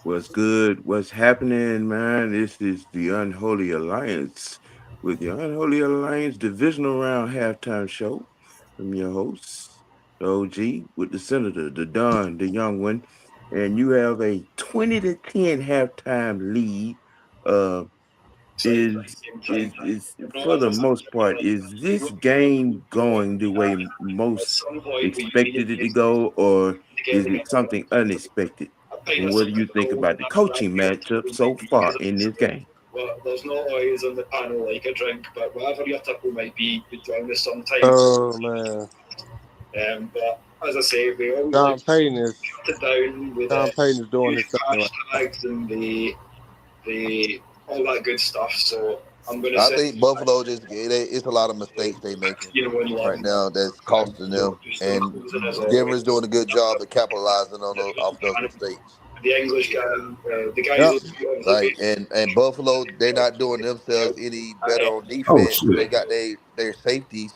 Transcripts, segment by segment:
What's good? What's happening, man? This is the Unholy Alliance with the Unholy Alliance Divisional Round Halftime Show. I'm your host, the OG, with the Senator, the Don, the young one, and you have a 20-10 halftime lead. Uh, is for the most part, is this game going the way most expected it to go, or is it something unexpected? And what do you think about the coaching matchup so far in this game? Well, there's not always on the panel like a drink, but whatever your tipple might be, you join me sometimes. Oh man, But as I say, we always like John to Payton is cut it down with John Payton is doing his huge thing right now. hashtags and the all that good stuff. So I'm going to I say, think Buffalo it's a lot of mistakes they making in right London. now that's costing them, Still and closing as always. Denver's doing a good job of capitalizing on off those mistakes. The English guy, the guy Yep. who's obviously Right, based and Buffalo, they're not doing themselves any better on Oh defense because shit. they got their safeties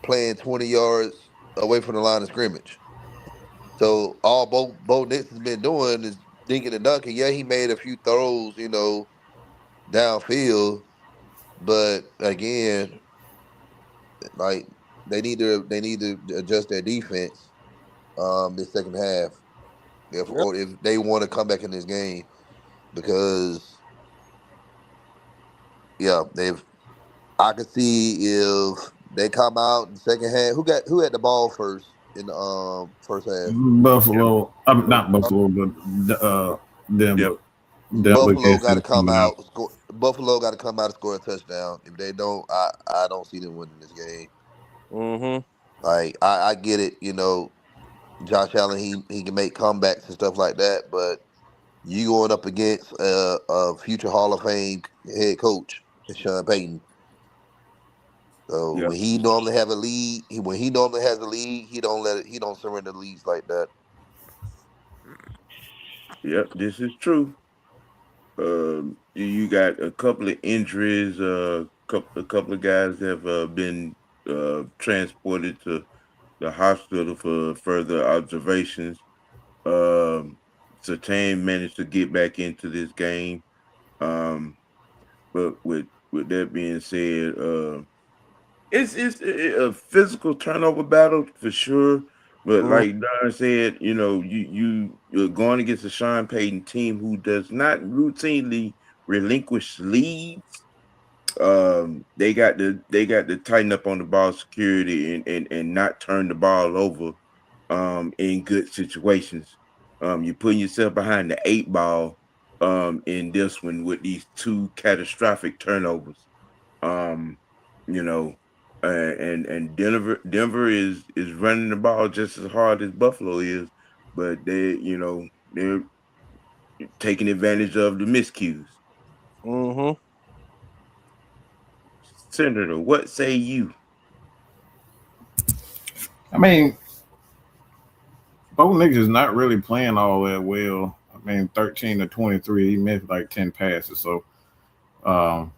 playing 20 yards away from the line of scrimmage. So all Bo Nix has been doing is dinking and dunking. Yeah, he made a few throws, downfield, but again, like they need to adjust their defense this second half Yep. if they want to come back in this game because yeah, they've I could see if they come out in the second half. Who had the ball first in the first half? Buffalo. I'm not Buffalo, but Yep. Denver. Denver Buffalo gets got to this come one out. out. Buffalo got to come out and score a touchdown. If they don't, I don't see them winning this game. Mm-hmm. Like I get it, Josh Allen he can make comebacks and stuff like that, but you going up against a future Hall of Fame head coach, Sean Payton. So Yep. when he normally have a lead, when he normally has a lead, he don't surrender leads like that. Yep. This is true. You got a couple of injuries. A couple of guys have been transported to the hospital for further observations. Um, Sertain managed to get back into this game. Um, but with that being said, it's a physical turnover battle for sure. But Mm-hmm. like Don said, you're going against a Sean Payton team who does not routinely relinquish leads. They got to tighten up on the ball security and not turn the ball over in good situations. You're putting yourself behind the eight ball in this one with these two catastrophic turnovers. Um, you know, and Denver is running the ball just as hard as Buffalo is, but they're taking advantage of the miscues. Mm-hmm. Senator, what say you? I mean, Bo Nix is not really playing all that well. I mean, 13 to 23, he missed like 10 passes. So um,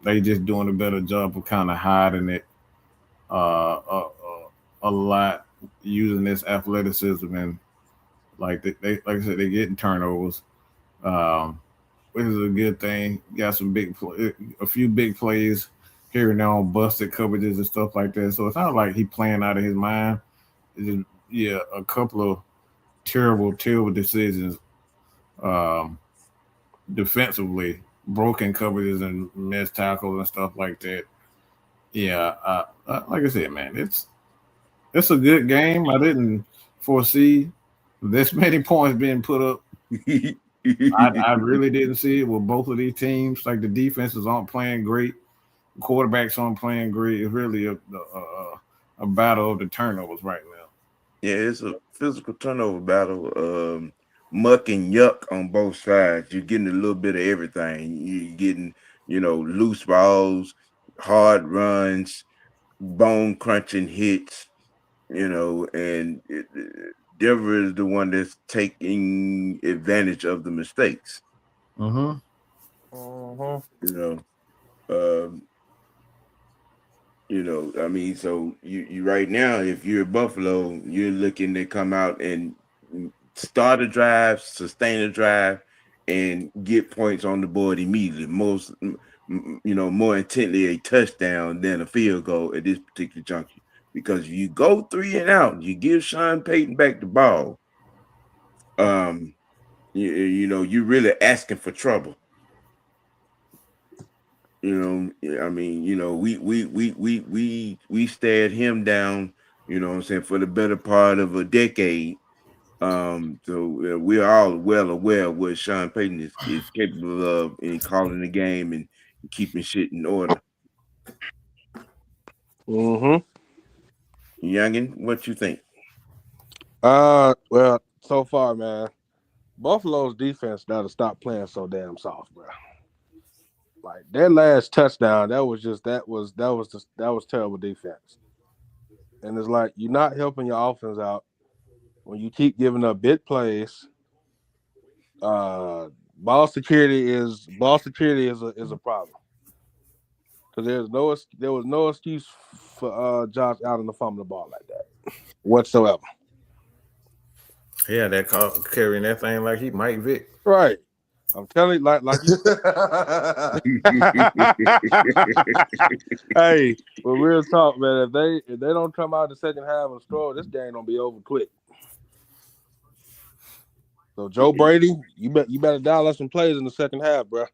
they just doing a better job of kind of hiding it a lot, using this athleticism and they like I said, they getting turnovers, um, which is a good thing. Got a few big plays here and there on busted coverages and stuff like that. So it's not like he playing out of his mind. It's just, yeah, a couple of terrible decisions um, defensively, broken coverages and missed tackles and stuff like that. Yeah, like I said, man, it's a good game. I didn't foresee this many points being put up. I really didn't see it with both of these teams. Like the defenses aren't playing great, quarterbacks aren't playing great. It's really a battle of the turnovers right now. Yeah, it's a physical turnover battle. Muck and yuck on both sides. You're getting a little bit of everything. You're getting, loose balls, hard runs, bone crunching hits. Denver is the one that's taking advantage of the mistakes. Mm-hmm. Mm-hmm. You know, um, I mean, so you right now, if you're Buffalo, you're looking to come out and start a drive, sustain a drive, and get points on the board immediately. More intently a touchdown than a field goal at this particular juncture. Because if you go 3 and out, you give Sean Payton back the ball. You're really asking for trouble. I mean, we stared him down, what I'm saying, for the better part of a decade. So we're all well aware of what Sean Payton is capable of in calling the game and keeping shit in order. Mm-hmm. Youngin, what you think? Well, so far, man, Buffalo's defense got to stop playing so damn soft, bro. Like their last touchdown, that was terrible defense. And it's like you're not helping your offense out when you keep giving up big plays. Ball security is a problem because there was no excuse for Josh Allen to fumble the ball like that whatsoever. Yeah, that carrying that thing like he Mike Vick. Right, I'm telling you, like you. Hey, but real talk, man. If they don't come out the second half and score, this game gonna be over quick. So Joe Brady, you better dial up some plays in the second half, bro.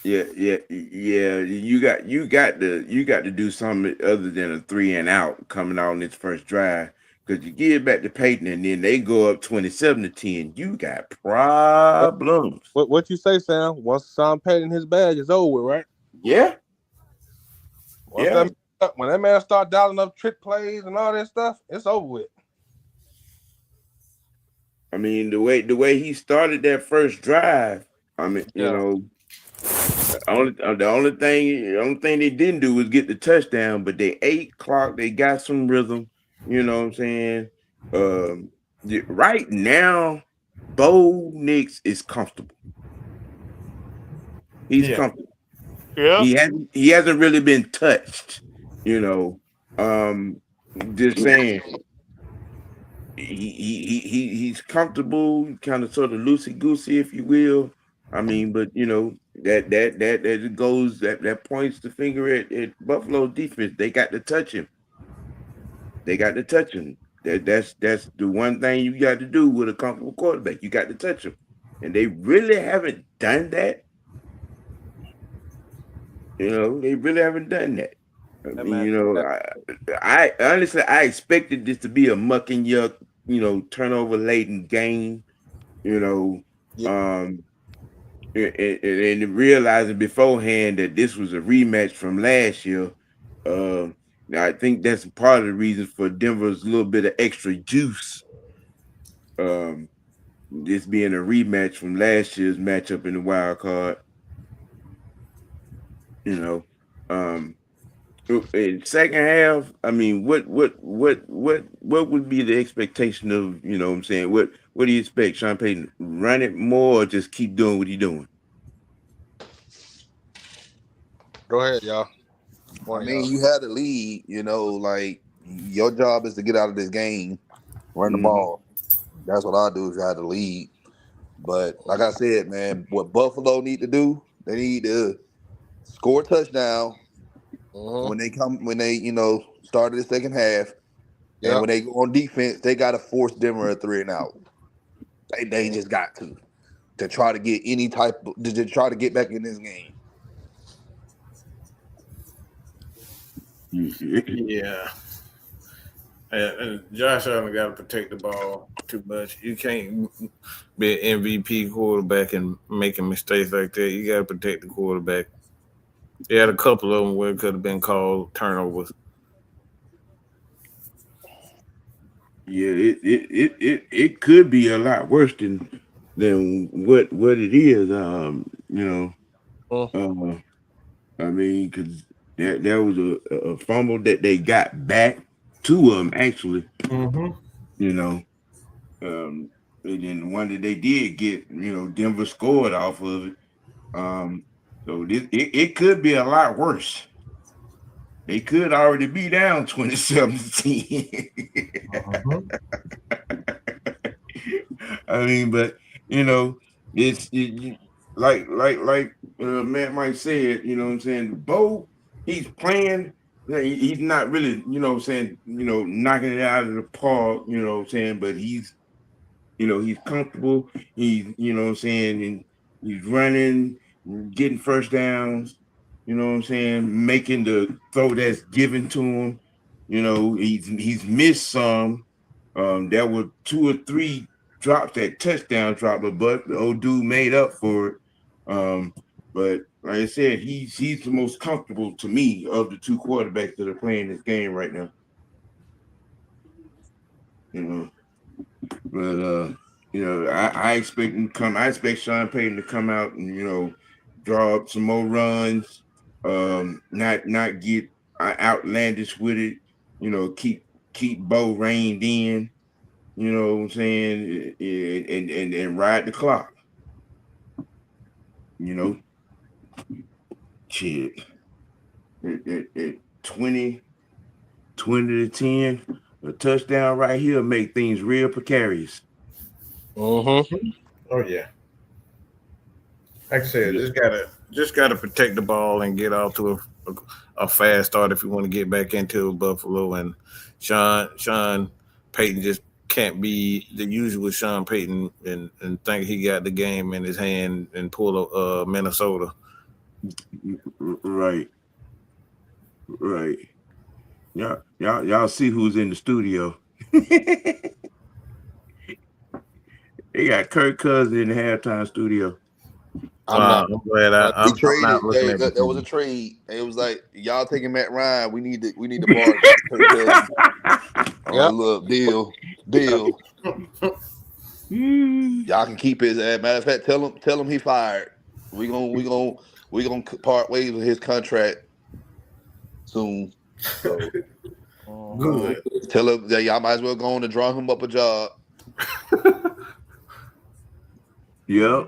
Yeah. You got to do something other than a 3 and out coming out on this first drive. Because you give it back to Peyton and then they go up 27-10. You got problems. What you say, Sam? Once Sean Payton his bag is over, right? Yeah. When that man start dialing up trick plays and all that stuff, it's over with. I mean, the way he started that first drive, I mean, the only thing they didn't do was get the touchdown, but they ate clock, they got some rhythm, you know what I'm saying? Right now, Bo Nix is comfortable. He's comfortable. Yeah. He hasn't really been touched, just saying. He's comfortable, kind of sort of loosey goosey, if you will. I mean, but that goes that points the finger at Buffalo defense. They got to touch him. That's the one thing you got to do with a comfortable quarterback. You got to touch him, and they really haven't done that. They really haven't done that. I mean, I honestly I expected this to be a muck and yuck, turnover laden game, and realizing beforehand that this was a rematch from last year. I think that's part of the reason for Denver's little bit of extra juice. This being a rematch from last year's matchup in the wild card. In second half, I mean, what would be the expectation of, what I'm saying? What do you expect, Sean Payton? Run it more or just keep doing what he's doing? Go ahead, y'all. I mean, you had the lead, like your job is to get out of this game, run the ball. That's what I do if I had the lead. But like I said, man, what Buffalo need to do, they need to score a touchdown when they started the second half. And when they go on defense, they got to force Denver a 3 and out. They just got to try to get to try to get back in this game. Yeah. And Josh Allen got to protect the ball too much. You can't be an MVP quarterback and making mistakes like that. You got to protect the quarterback. They had a couple of them where it could have been called turnovers. Yeah, it could be a lot worse than what it is. I mean, because there was a fumble that they got back to them actually. And then the one that they did get, Denver scored off of it. So it could be a lot worse. They could already be down 27-10. I mean, but you know, like Matt Mike said, you know what I'm saying? Bo, he's playing. He's not really, you know what I'm saying, knocking it out of the park, you know what I'm saying, but he's comfortable. He's, you know what I'm saying, and he's running, getting first downs, you know what I'm saying, making the throw that's given to him. He's missed some. There were two or three drops that touchdown drop, but the old dude made up for it. But like I said, he's the most comfortable to me of the two quarterbacks that are playing this game right now. You know, but I expect him to come. I expect Sean Payton to come out and draw up some more runs. Not get outlandish with it. Keep Bo reined in. You know what I'm saying? And ride the clock. Shit. At 20 to 10, a touchdown right here make things real precarious. Mm-hmm. Oh yeah. Like I said, just gotta protect the ball and get off to a fast start if you want to get back into Buffalo. And Sean Payton just can't be the usual Sean Payton and think he got the game in his hand and pull a Minnesota. Right. Y'all see who's in the studio. They got Kirk Cousins in the halftime studio. I'm glad I'm not looking at that was a trade. It was like y'all taking Matt Ryan. We need the bar. Yep. Look, deal. Y'all can keep his ass. Matter of fact, tell him he fired. We gonna part ways with his contract soon. So good. Tell him that y'all might as well go on and draw him up a job. Yep.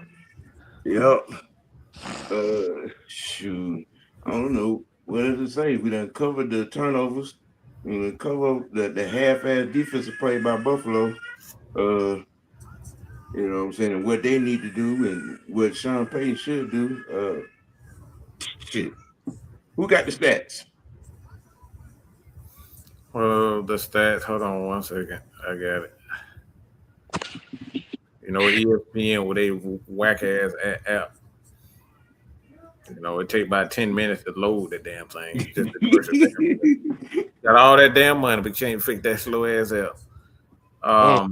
Shoot. I don't know. What does it say? We done covered the turnovers. We done covered the half-ass defensive play by Buffalo. You know what I'm saying? And what they need to do and what Sean Payton should do. Shit. Who got the stats? The stats. Hold on 1 second. I got it. ESPN with a whack ass app. It take about 10 minutes to load that damn thing. Just got all that damn money, but you can't fix that slow ass app. All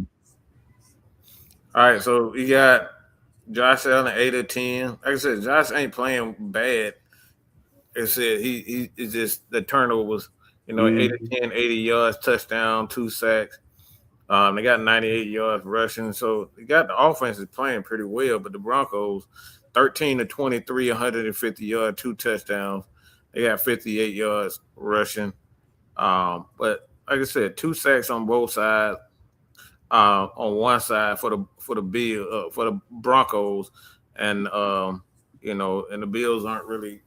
right, so you got Josh Allen 8 of 10. Like I said, Josh ain't playing bad. Like I said, he is just the turnovers. 8 of 10, 80 yards, touchdown, 2 sacks. They got 98 yards rushing, so they got the offense is playing pretty well. But the Broncos, 13 to 23, 150 yards, 2 touchdowns. They got 58 yards rushing. But like I said, 2 sacks on both sides. On one side for the Broncos, and and the Bills aren't really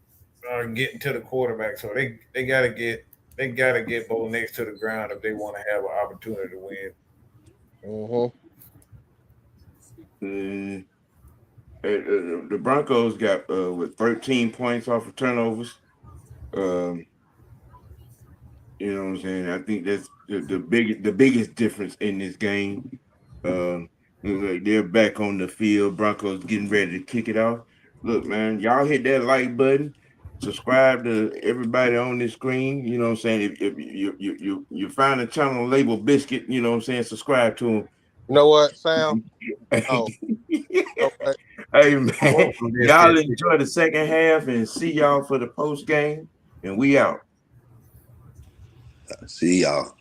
getting to the quarterback, so they gotta get Bo next to the ground if they want to have an opportunity to win. The Broncos got with 13 points off of turnovers. You know what I'm saying? I think that's the biggest difference in this game. They're back on the field. Broncos getting ready to kick it off. Look, man, y'all hit that like button. Subscribe to everybody on this screen. You know what I'm saying? If you find a channel labeled Biscuit, you know what I'm saying? Subscribe to them. You know what, Sam? Oh. Okay. Hey, man, y'all enjoy the second half and see y'all for the post game. And we out. See y'all.